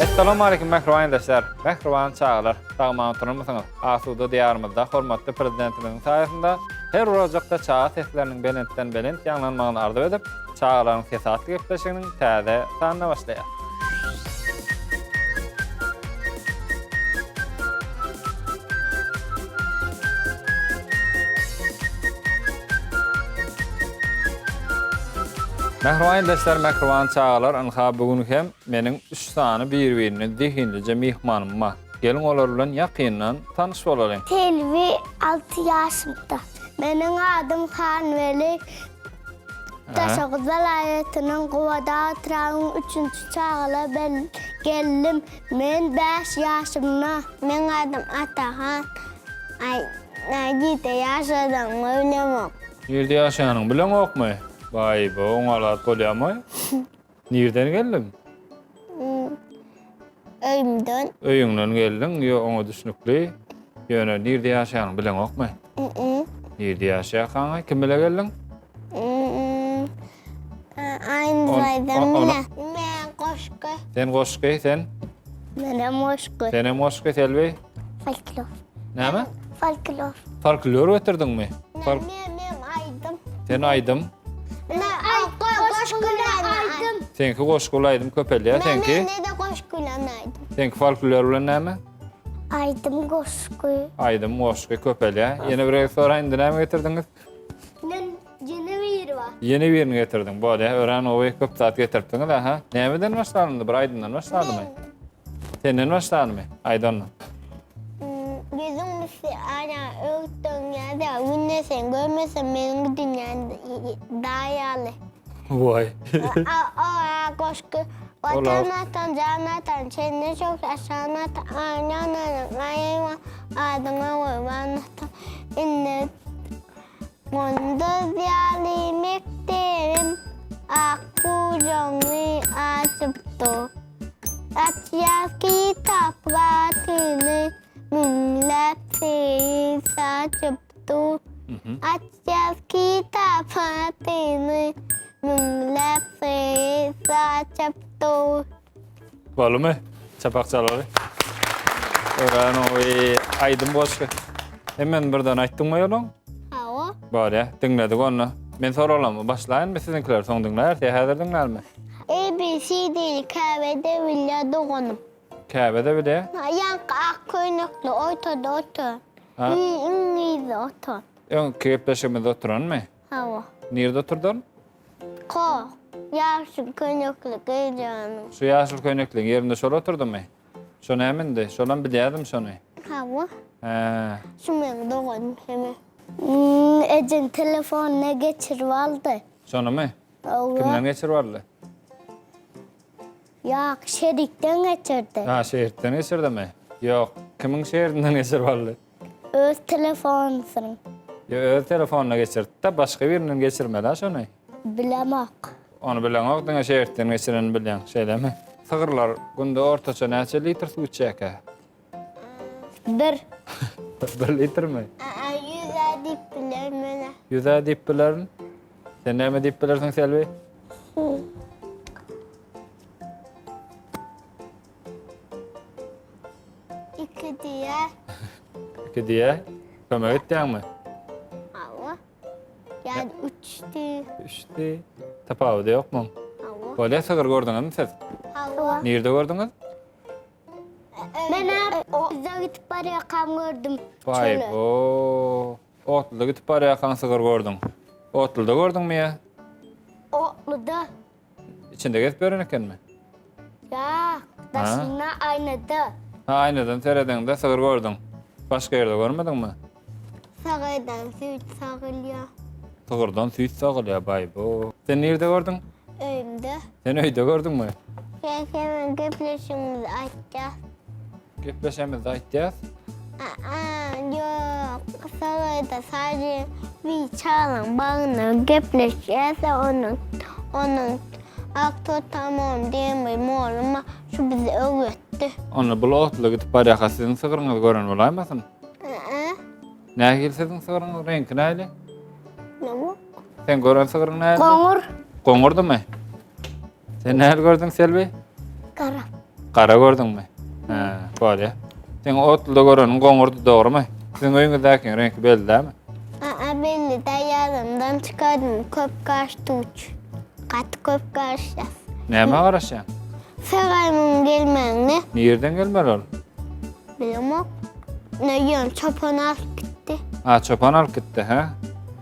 Assalamu alaykum mehriban mehriban çağlar. Sağman oturmuşsunuz. Asuda diyarımızda hormatly prezidentimizin sayesinde her rojaqda çağa seslerinin belentden belent ýanglanmagyny arzu edip, çağlaryň sesatly gepleşiginiň täze sanına başlaýar. Mehriban dostlar, mehriban çağlar, anha bugün hem meniň 3 sany bir-birini zihinlice mihmanym var. Gelin olar bilen ýakyndan tanyş bolalım. Selvi 6 yaşımda. Meniň adym Hanweli. Taşagızal aýatynyň gowada oturan 3-nji çağla ben geldim. Men 5 yaşımda. Meniň adym Atahan. Ay, 7 yaşadan ölemok. 7 ýaşanyň bilen okmy? Vay bu, oňalat bolýarmy? Nerden geldin? Öýümden. Öýüňden geldin, ýa oňa düşnükli. Ýöne nerede ýaşanyň bilen okmy? Nerede ýaşaýan? Kim bilen geldin? Aynzaydan men goşky. Sen goşky, sen? Menem goşky. Senem goşky Selvi? Folklor. Näme? Folklor. Folklor ötürdingmi? Men aýdym. Sen aýdym. Goşkylaryň. Senki goşgulaýdym köpelýär, senki? Men de goşkylaryň aýdym. Senki folklor bilen näme? Aýdym goşky. Aýdym goşky köpelýär. Ýene bir soraýyn, näme getirdiňiz? Men jene bir var. Yeni birini getirdim. Böyle öğren ovayı köp saat getirtdiniz ha. Nämeden başlandy? Bir aydından başlandymy? Senden başlandymy? Aydınla. Gözüm müsi ana öktün ya da günne sen görmesen meniň dünýämde daýaly. Vay. A goşky. Vatanatan, janatan, çenne çok aşanata, anyanana, ayma, adıma oymanata, inne. Monduz yalimekterim, akkucağını açıptı. Açyaz kitaplatını, millet seni saçıptı. Açyaz kitaplatını, millet seni saçıptı. Balı mı? Çapak çalary. Öğren ovayı aydın boşky. Hemen birden aýtdyň mı ýolun? Böyle, dinledik onu. Ben soralım, başlayın mı sizinkiler son dinler? Sen hazır dinlermi? ABC'de kahvede biliyorduk onu. Kahvede bile. Yank akkoynuklu oturdu. İngilizce otur. Kepleşimizde oturan mı? Hava. Nerede oturdun? Ko. Yaşlı koynuklu gıycanım. Şu yaşıl köynekli yerinde şol oturdun mu? Şonu emindi, şolan biliyordum şonu. Hava. He. Şu men doğun hemen. Ecin telefonuna geçirip aldı. Şonu mu? Kimden geçir varlı? Yok, şerikten geçirdi. Ha, şehirden geçirdi mi? Yok, kimin şehrinden geçir varlı? Öz telefonunun. Ya öz telefonuna geçirdi de başka birinin geçirmedi ha şonu. Bilemek. Onu bilen okdun şehirden geçirini bilen şeyle mi? Sığırlar günde ortaça neçe litre su içecek ha? 1. 1 litre mi? Yüze dip bilemene. Yüze dip bilerin. Sen näme dip bilersin Selvi? İki diye. 2 diýe. Kömek etdiňmi? Hava. Yani 3 diye. 3 diýe. Tapawda ýokmy? Hava. Böyle sığır gördüňizmi siz? Hava. Nerede gördüňiz? Ben bize gitip baraya kam gördüm. Vay bo. Otluda gitip barýakan sığır gördüň. Otluda gördüňmi ýa? Otluda. İçinde gezip görün ekenmi? Ya, daşına aynada. Ha, aynadan terediňde sığır gördüň. Başka ýerde görmediňmi? Sağaydan süt sağılıyor. Sığırdan süýt sagylýar, bay bo. Sen nerede gördüň? Öymde. Sen öýde gördüňmi? Hemen gepleşimizi açacağız. Gepleşemiz aýtýas. Yok. Sağayda sadece bir çağlan bağına gepleşeceğiz. Onun aktor tamam diyemeyim oğlum. Şu bizi öğretti. Onu bula otluda gitip barýaka sizin sığırıňyzy gören bolaýmasyn? Nähil sizin sığırıňyz renki näli? Ne bu? Sen gören sığırıň näli? Kongur. Goňurdymy? Sen nähil gördüň Selvi? Kara. Qara gördüňmi? Bolýa. Sen otulda görenin goňurdy dogrymy? Siziň öýüňizdäki renk belli dämi? Belli de yarımdan çıkardım. Köp kaçtı uç. Kat köp kaçtı. Näme garaşýan? Feray'ın gelmeni Nerden gelmeli ol? bilemok. Ne yiyorum çopan alıp gitti. Çopan alyp gitdi, ha?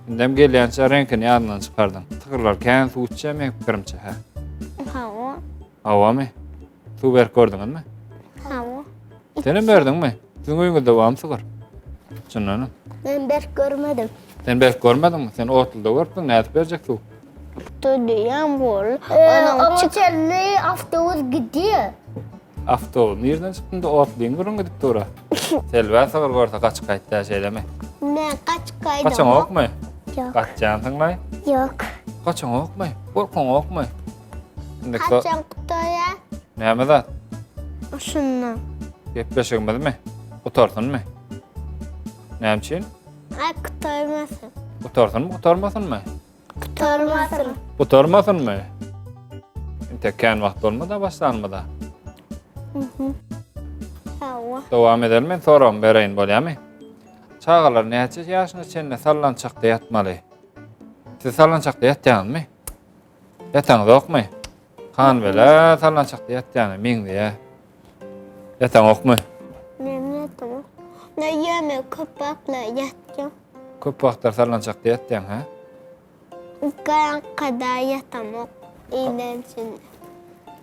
Indem gelýänçe renkini ýadyndan çykardyň. Tygyrlar kän suw içýär pikirimçe, ha? Hava. Awamy? Suw berip gördüňmi? Hava. Senem berdiňmi? Siziň öýüňizde bam sygyr. Şundan. Ben berk görmedim. Sen berip görmediňmi? Sen otulda görüpdiň, nädip berjek suw? Tutuyan bol. Ama çelli avtobus gidiyor. Avtobus nerden çykdın da otlyň gürün gidip dura? Selbä sygyr görse kaçyp gaýtdy şeýlemi? Ben kaç kaydım. Kaçaň okmy? Yok. Kaçaň syňlaý? Yok. Kaçaň okmy? Gorkaň okmy? Indi Kaçan kutuya. näme zat? Şundan. Gepleşigmizmi? Otarsynmy? Näme üçin? Ay kutarmasın. Otarsynmy, otarmasynmy? Kutarmasın. Otarmasynmy? Tekän wagt bolmada başlanmada. Hava. Dowam edelim, soram bereýin bolýarmy? Çağalar näçe ýaşyna çenne sallançakda ýatmaly? Siz sallançakda ýatýanmy? Ýataňyz okmy? Kan bele sallançakda ýatýany meňde. Ýataň okmy? Ne tamam. Ne yeme köpekle yatacağım. Köp wagtlar sallançakda ýatýan, ha? Kayan kadar yatamam. İğlensin.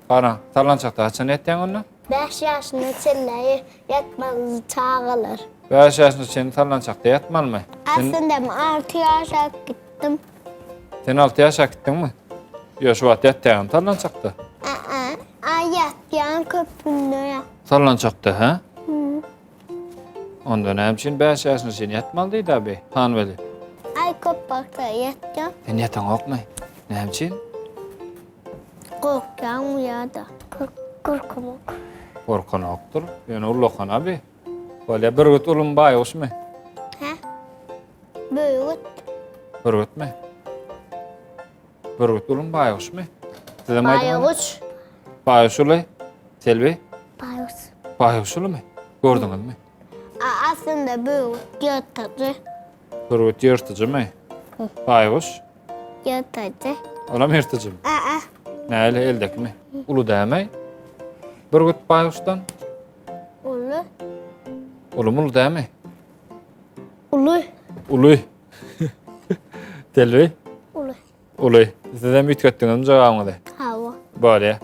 Qaran, sallançakda haçan ýatýan onda? 5 yaşında çelleri yatmazı çağılır. 5 ýaşyna çen sallançakda ýatmalmy? Aslında ben 6 yaşa gittim. Sen 6 ýaşa gitdiňmi? Ýa şu wagt ýatýan sallançakda. Ay yatyan köpünde ya. Sallançakda, ha? Onda näme üçin 5 ýaşyna çen ýatmaly diýdi abi? Han beli. Ay köpekle yatacağım. Sen ýataň okmy? Näme üçin? Korkan uyada. Korkamak. Gorkanokdur. Ýöne ullakan abi. Bolýa bir gut ulum baýuşmy? He? Büyük. Bir gutmy? Bir gut ulum baýuşmy? Sizem aýdyňmy? Bayuş. Baýuşuly. Selbi? Bayuş. Baýuşulymy? Gördüňizmi? Aslında büyük yatadı. Bir gut ýyrtyjymy? Baýuş. Yatadı. Olam ýyrtyjymy? Näle eldekmi? Ulu dämey. Bir gut baýuşdan. Ulu. Ulum ulu dämi? Ulu. Ulu. Selbi? Ulu. Ulu. Sizem ütgetdiňiz jogabyňyzy. Hava. Bolýa.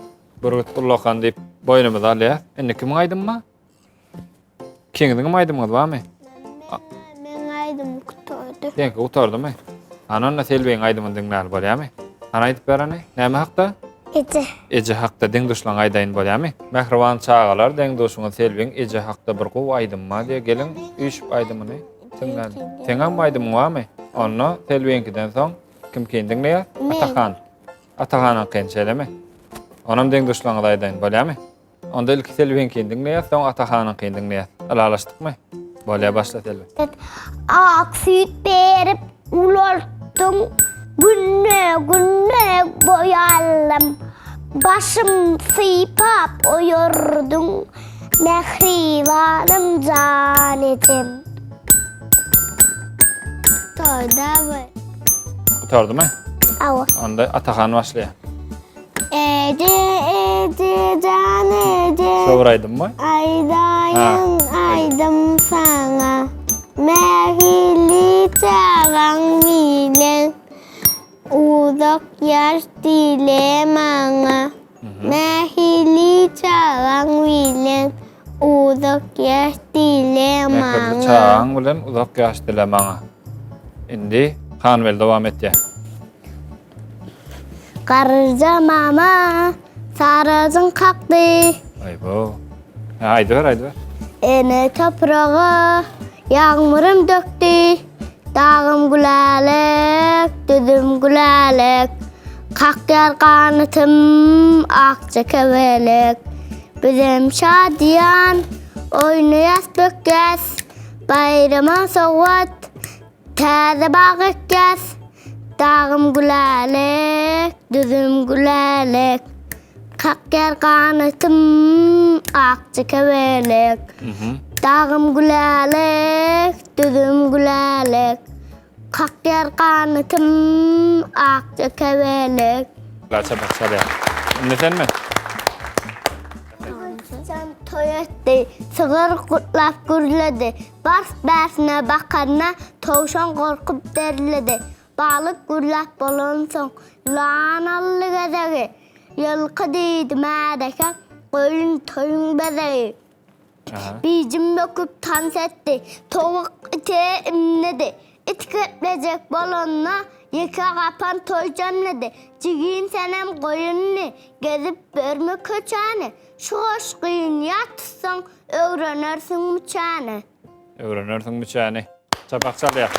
Bir gut ullakan diýip boýnumyza alýar. Indi kim aýdymmy? Kiňiň aýdymyz barmy? Ben aydım kutardı. Sen utardymy? Ananna selbeň aýdymyň diňler bolýarmy? Ana aýdyp berani? Näme hakda? Ece. Eje hakda deň duşlaň aýdaýyn bolýarmy? Mehriban çağalar deň duşuňy selbeň eje hakda bir gowy aýdymma diýe gelin üýşüp aýdymyny diňler. Teňam aýdym barmy? Onda selbeňkiden soň kim kendiňle? Atahan. Atahanyň kençelemi? Onam deň duşlaň aýdaýyn bolýarmy? Onda ilki selbeň kendiňle, soň atahanyň kendiňle. Alalaşdykmy? Bolýa başla selbe. Aksiyet berip ulardım. Günne boyalım. Başım sıypap oyurdum. Mehribanım canetim. Toyda var. Utardymy? Ava. Onda atahan başlaýar. Ece canece. Soraýdymmy? Aydayan aydım sana. Mehili çağan bilen. Uzak yaş dile bana. Mehili çağan bilen. Uzak yaş dile Mehirli bana. çağan bilen uzak ýaş dile maňa. Indi Hanbel dowam etdi. Karıca mama sarıcın kalktı. Aybo. Haydi ver. Ene toprağa yağmurum döktü. Dağım gülalek, düdüm gülalek. Kalktı kanıtım akça kevelek. Bizim şadiyan oynayas bökes. Bayrama soğut taze bağıkes. Dağım gülalek, düdüm gülalek. Kalktı kanıtım akçı kevelek. Dağım gülalek, düdüm gülalek. Kakyer kanıtım, akçı kevelek. La çabuk çalıyor. Neden mi? Sen toy etti, sığır kutlap gürledi. Bars bersine bakarına, tavşan korkup derledi. Balık gürlap bolonson, lanallı gedegi. Yılkı deydi mədəkə, koyun toyun bedeği. Bicim döküp dans etti, tavuk ite imledi. İt köplecek balonuna, yıka kapan toy cemledi. Cigin senem koyunni, gezip börmü köçani. Şu hoş kıyın yatsın, öğrenirsin müçani. Öğrenirsin müçani. Çabuk çalıyor.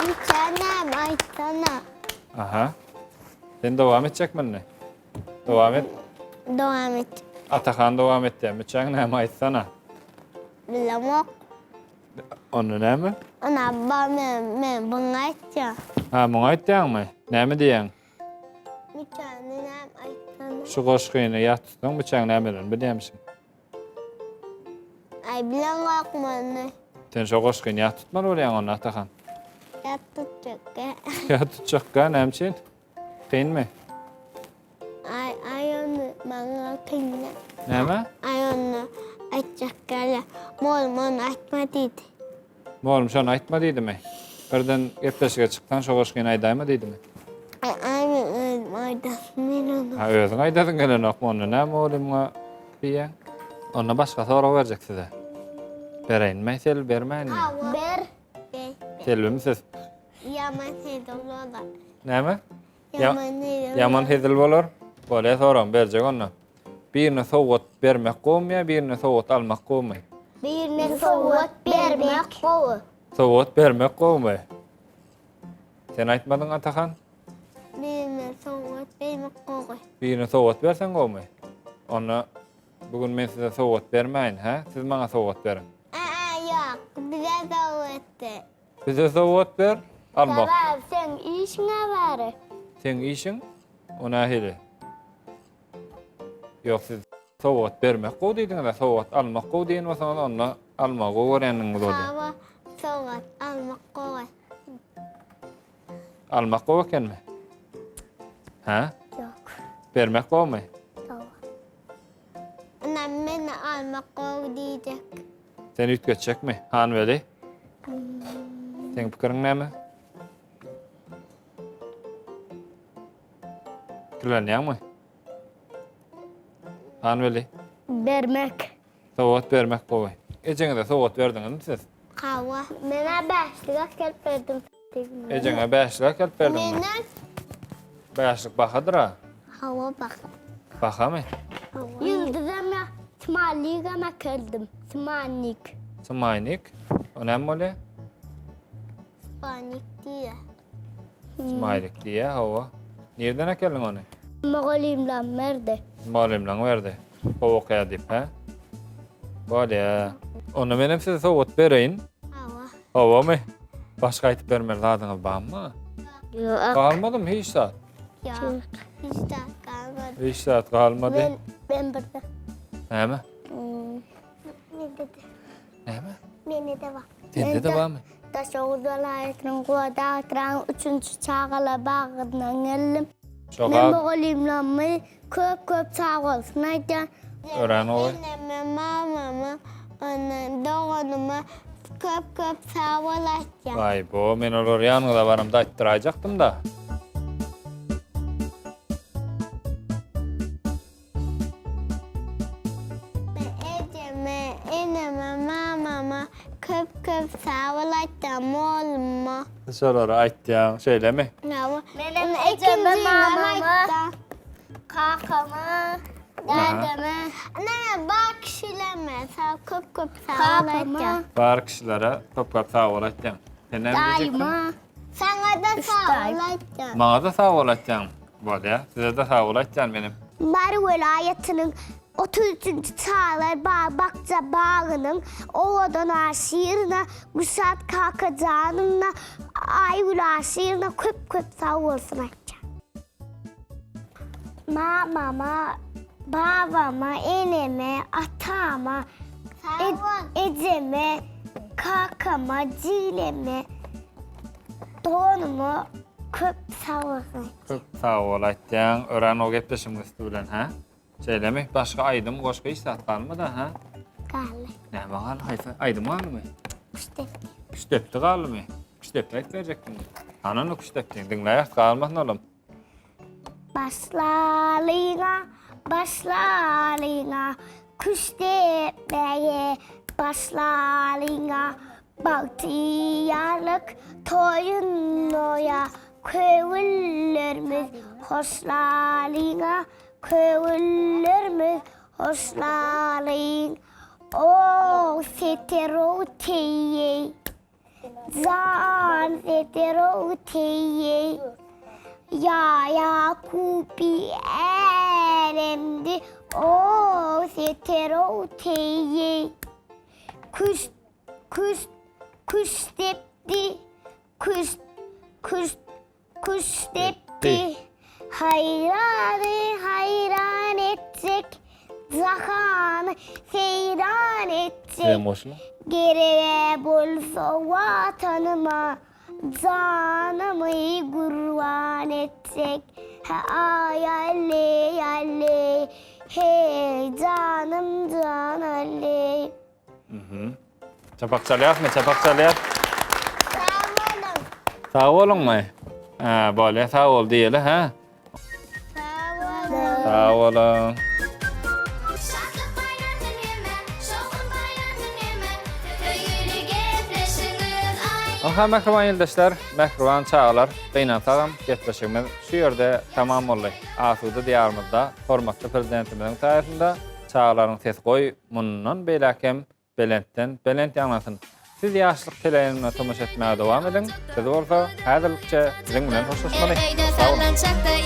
Müçanem aytsana. Aha. Sen devam edecek mi? Devam et. Devam et. Atakan devam et diye. Müçen ne mi aytsana? Bilemek. Onu ne mi? Ona ben bana aytacağım. Ha, bunu ayttayan mı? Ne mi diyen? Müçanem aytsana. Şu koşkuyunu yattın, müçen ne mi? Biliyor musun? Ay bilen kalkmanı. Sen şu koşkuyunu yattırtmalı oluyan onu Atakan. Yattıcak. Yattırtacak ka, ne için? Kıyın mı? Ay onu bana kıyla. Ne mi? Ay onu aytacak gala. Molmon aytma dedi. Oğlum şu an aytma deydi mi? Birden gepleşige çıktan şu koşkuyunu aydayma deydi mi? Ay ben aydasın onu. Ha, özün aydadın gelen okma onu. Ne mi oğlum o biyen? Ona başka soru verecek size. Bereyin mi? Sel vermeyin mi? Ber. Selvi mi siz? Yaman hedololar. Ne mi? Yaman hedololar. Yaman hedil olur. Böyle sorum verecek onu. Birini soğut vermek koymuyor, birini soğut almak koymuyor. Birine soğut vermek kovu. Soğut vermek koymuyor. Sen aytmadın Atakan. Birine soğut vermek kovu. Birini soğut versen koymuyor. Onu bugün ben size soğut vermeyin, ha? Siz bana soğut verin. Yok, bize soğuttu. Bize soğut ver, almak. Sabah sen işine var. Sen işin, ona hili. Yok siz soğut vermek koy deydiniz de soğut almak koy deyin ve sonra onu almak koy öğrendiniz oldu. Sabah soğut almak kovu. Almak koy eken mi? Ha? Yok. Vermek koy mu? Anam beni almak kovu diyecek. Sen üt geçecek mi? Han veli? Sen fikrin ne mi? Kirleniyor mu? Han veli? Vermek. Soğut vermek koy. Ecene de soğut verdiniz mi siz? Kava. Bana başlığa kelp verdim. Ecene beşlik help verdin mi? Bana Beşlik bakadır ha. hava bak. Baka mı? Yıldızım ya. Smallik'e geldim. Smallik. Smaynik. O ne mi oluyor? Smallik diye. Smaylik diye hava. Nereden ekeldin onu? Moğolimden verdi. Malimden verdi. Kovuk edip ha? Böyle ya. Onu benim size soğut vereyim. Hava. Hava mı? Başka aytıp vermeli adına bağım mı? Yok. Kalmadım hiç saat. Yok. Hiç de kalmadı. Hiç saat kalmadı. Ben burada. Ne mi? Ne dedi? Ne mi? Beni de var. Sende de var mı? Taşoğuz olayetinin kuada oturan 3. çağla bağından geldim. Ben Şoka Moğolimden köp sağ olsun. Aydan. öğren oğlu. Anneme, mamama, onun doğanıma köp sağ olayacağım. Vay bu, men olur yanına varım da ettirecektim da. Eceme, eneme, mamama köp sağ olayacağım oğluma. Soruları aytacağım, şöyle mi? Benim eceme, mamama, kakama, dedeme. Anne bak şileme, sağ köp sağ olayacağım. Var kişilere top sağ olacağım. Sen ne diyecektin? Daima. Sana da sağ olayacağım. Bana da sağ olacağım. Böyle ya, size de sağ olacağım benim. Bari velayetinin 33. çağlar Bakça Bağı'nın ovadan aşırına Gülsat kalkacağına Aygül aşırına köp sağ olsun açacağım. Mama babama, eneme, atama, eceme, kakama, cileme, donuma köp sağ olsun. Çok sağ ol aýtdyň. Ören o gepleşimiz bilen ha. Söylemi başga aýdym goşga işsat galmy da ha. Galy. Näme gal? Haýsa aýdym galmy? İşte Küçtepdi galmy? Küçtepdi aýtberjekdim. Anany küçtepdi. Diňläýär galmasyn oğlum. başlarına, küştepeye başlarına, bahtiyarlık toyunoya, kövüllerimiz hoşlarına, kövüllerimiz hoşlarına. O seteroteye, zan seteroteye, ya kupi eremdi, o seteroteye, kuş tepti, kuş tepti, hayran edecek, zahanı seyran edecek. Hoşlu. Gerek bolsa vatanıma, canımı kurban edecek. Ay alle alle, hey canım can alle. Çapak çalýarmy? Çapak çalýar. Sağ olun. Ha, böyle sağ ol diýeli ha. Sağ olun. Aha mehriban ýoldaşlar, mehriban çağlar, beýnan sagam gepleşigimiz şu ýerde tamam boldy. Asuda diýarymyzda hormatly prezidentimiziň taýyrsynda çağlaryň ses goý mundan beýlekem belentden belent ýanlasyn. Siz ýaşlyk teleýinine tomuş etmäge dowam ediň. Siz bolsa häzirlikçe biziň bilen hoşlaşmaly. Sağ olun.